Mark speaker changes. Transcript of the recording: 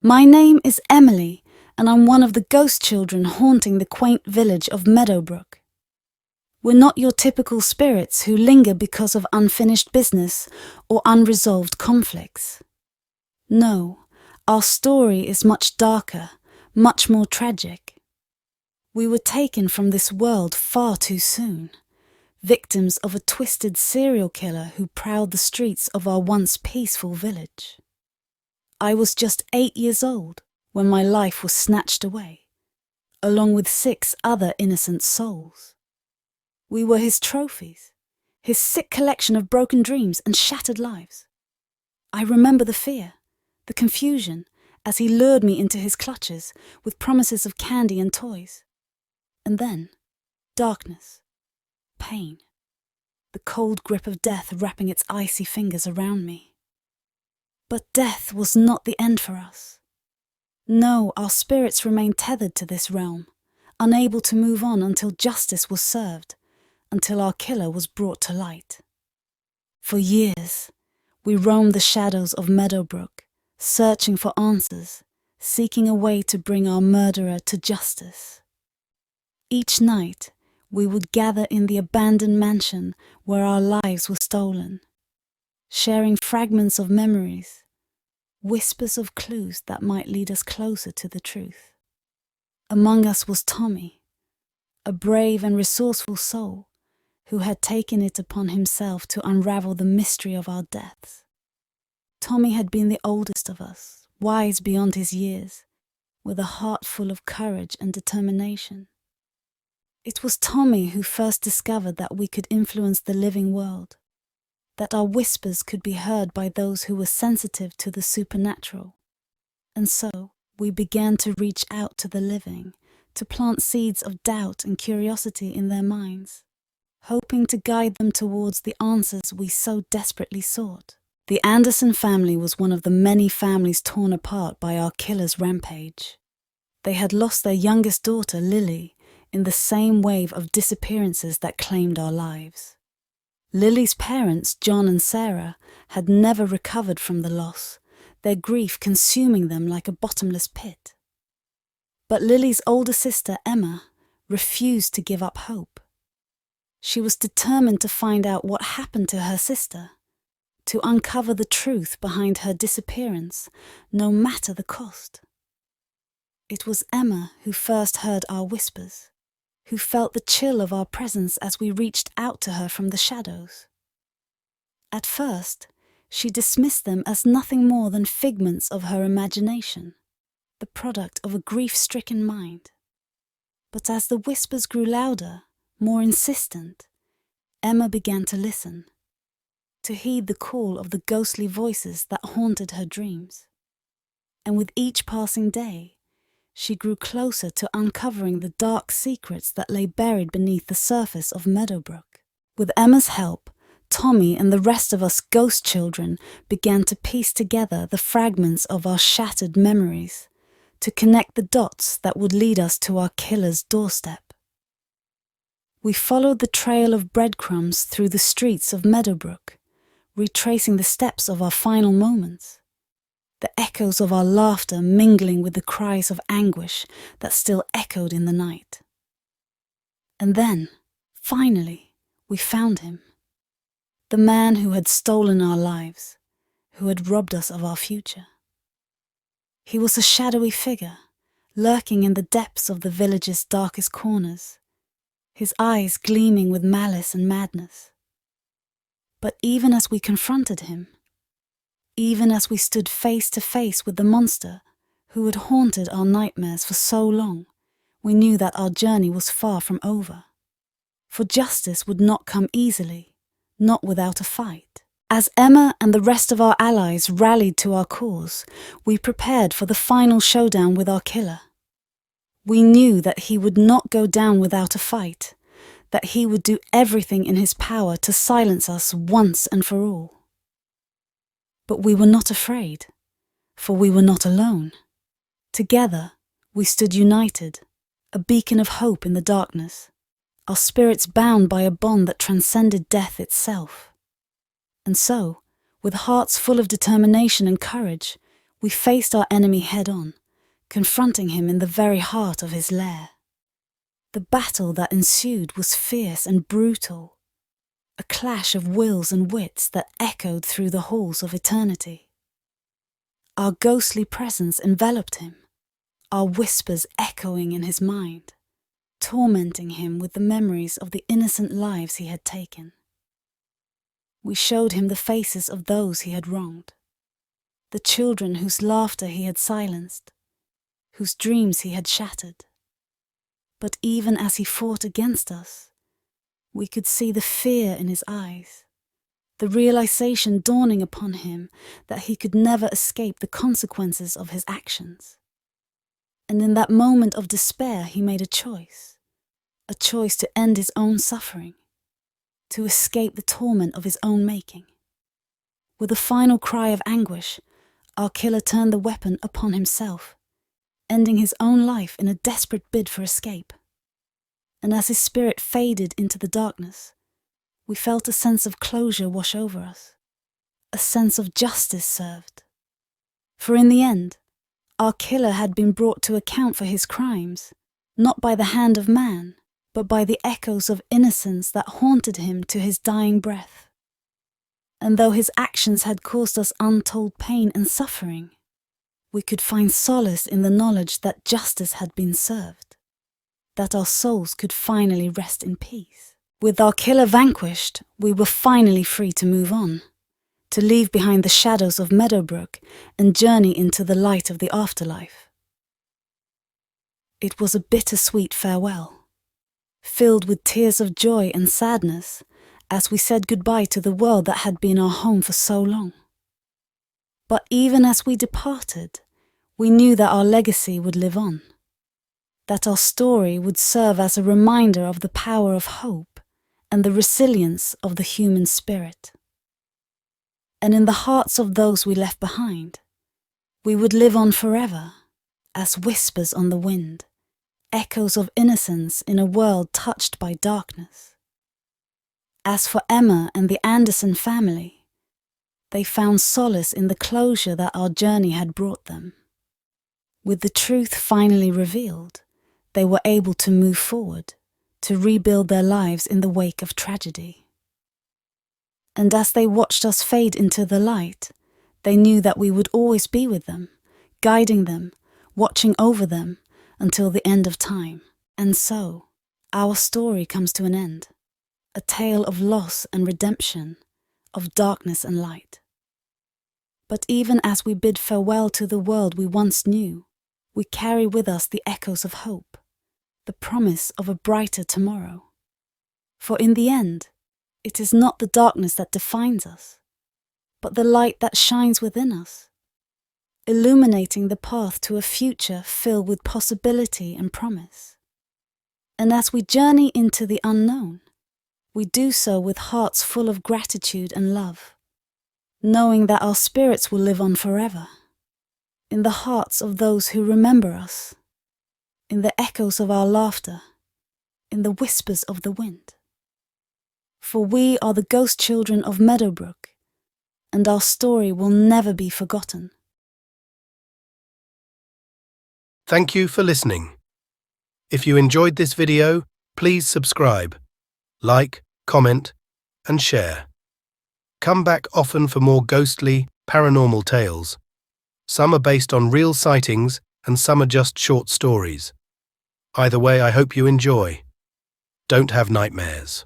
Speaker 1: My name is Emily, and I'm one of the ghost children haunting the quaint village of Meadowbrook. We're not your typical spirits who linger because of unfinished business or unresolved conflicts. No, our story is much darker, much more tragic. We were taken from this world far too soon, victims of a twisted serial killer who prowled the streets of our once peaceful village. I was just 8 years old when my life was snatched away, along with 6 other innocent souls. We were his trophies, his sick collection of broken dreams and shattered lives. I remember the fear, the confusion, as he lured me into his clutches with promises of candy and toys. And then, darkness, pain, the cold grip of death wrapping its icy fingers around me. But death was not the end for us. No, our spirits remained tethered to this realm, unable to move on until justice was served, until our killer was brought to light. For years, we roamed the shadows of Meadowbrook, searching for answers, seeking a way to bring our murderer to justice. Each night, we would gather in the abandoned mansion where our lives were stolen, sharing fragments of memories, whispers of clues that might lead us closer to the truth. Among us was Tommy, a brave and resourceful soul who had taken it upon himself to unravel the mystery of our deaths. Tommy had been the oldest of us, wise beyond his years, with a heart full of courage and determination. It was Tommy who first discovered that we could influence the living world, that our whispers could be heard by those who were sensitive to the supernatural. And so we began to reach out to the living, to plant seeds of doubt and curiosity in their minds, hoping to guide them towards the answers we so desperately sought. The Anderson family was one of the many families torn apart by our killer's rampage. They had lost their youngest daughter, Lily, in the same wave of disappearances that claimed our lives. Lily's parents, John and Sarah, had never recovered from the loss, their grief consuming them like a bottomless pit. But Lily's older sister, Emma, refused to give up hope. She was determined to find out what happened to her sister, to uncover the truth behind her disappearance, no matter the cost. It was Emma who first heard our whispers, who felt the chill of our presence as we reached out to her from the shadows. At first, she dismissed them as nothing more than figments of her imagination, the product of a grief-stricken mind. But as the whispers grew louder, more insistent, Emma began to listen, to heed the call of the ghostly voices that haunted her dreams. And with each passing day, she grew closer to uncovering the dark secrets that lay buried beneath the surface of Meadowbrook. With Emma's help, Tommy and the rest of us ghost children began to piece together the fragments of our shattered memories, to connect the dots that would lead us to our killer's doorstep. We followed the trail of breadcrumbs through the streets of Meadowbrook, retracing the steps of our final moments, the echoes of our laughter mingling with the cries of anguish that still echoed in the night. And then, finally, we found him, the man who had stolen our lives, who had robbed us of our future. He was a shadowy figure, lurking in the depths of the village's darkest corners, his eyes gleaming with malice and madness. But even as we confronted him, even as we stood face to face with the monster who had haunted our nightmares for so long, we knew that our journey was far from over. For justice would not come easily, not without a fight. As Emma and the rest of our allies rallied to our cause, we prepared for the final showdown with our killer. We knew that he would not go down without a fight, that he would do everything in his power to silence us once and for all. But we were not afraid, for we were not alone. Together, we stood united, a beacon of hope in the darkness, our spirits bound by a bond that transcended death itself. And so, with hearts full of determination and courage, We faced our enemy head-on, confronting him in the very heart of his lair. The battle that ensued was fierce and brutal, a clash of wills and wits that echoed through the halls of eternity. Our ghostly presence enveloped him, our whispers echoing in his mind, tormenting him with the memories of the innocent lives he had taken. We showed him the faces of those he had wronged, the children whose laughter he had silenced, whose dreams he had shattered. But even as he fought against us, we could see the fear in his eyes, the realization dawning upon him that he could never escape the consequences of his actions. And in that moment of despair, he made a choice to end his own suffering, to escape the torment of his own making. With a final cry of anguish, our killer turned the weapon upon himself, ending his own life in a desperate bid for escape. And as his spirit faded into the darkness, we felt a sense of closure wash over us, a sense of justice served. For in the end, our killer had been brought to account for his crimes, not by the hand of man, but by the echoes of innocence that haunted him to his dying breath. And though his actions had caused us untold pain and suffering, we could find solace in the knowledge that justice had been served, that our souls could finally rest in peace. With our killer vanquished, we were finally free to move on, to leave behind the shadows of Meadowbrook and journey into the light of the afterlife. It was a bittersweet farewell, filled with tears of joy and sadness as we said goodbye to the world that had been our home for so long. But even as we departed, we knew that our legacy would live on, that our story would serve as a reminder of the power of hope and the resilience of the human spirit. And in the hearts of those we left behind, we would live on forever, as whispers on the wind, echoes of innocence in a world touched by darkness. As for Emma and the Anderson family, they found solace in the closure that our journey had brought them. With the truth finally revealed, they were able to move forward, to rebuild their lives in the wake of tragedy. And as they watched us fade into the light, they knew that we would always be with them, guiding them, watching over them until the end of time. And so, our story comes to an end, a tale of loss and redemption, of darkness and light. But even as we bid farewell to the world we once knew, we carry with us the echoes of hope, the promise of a brighter tomorrow. For in the end, it is not the darkness that defines us, but the light that shines within us, illuminating the path to a future filled with possibility and promise. And as we journey into the unknown, we do so with hearts full of gratitude and love, knowing that our spirits will live on forever, in the hearts of those who remember us, in the echoes of our laughter, in the whispers of the wind. For we are the ghost children of Meadowbrook, and our story will never be forgotten.
Speaker 2: Thank you for listening. If you enjoyed this video, please subscribe, like, comment, and share. Come back often for more ghostly, paranormal tales. Some are based on real sightings and some are just short stories. Either way, I hope you enjoy. Don't have nightmares.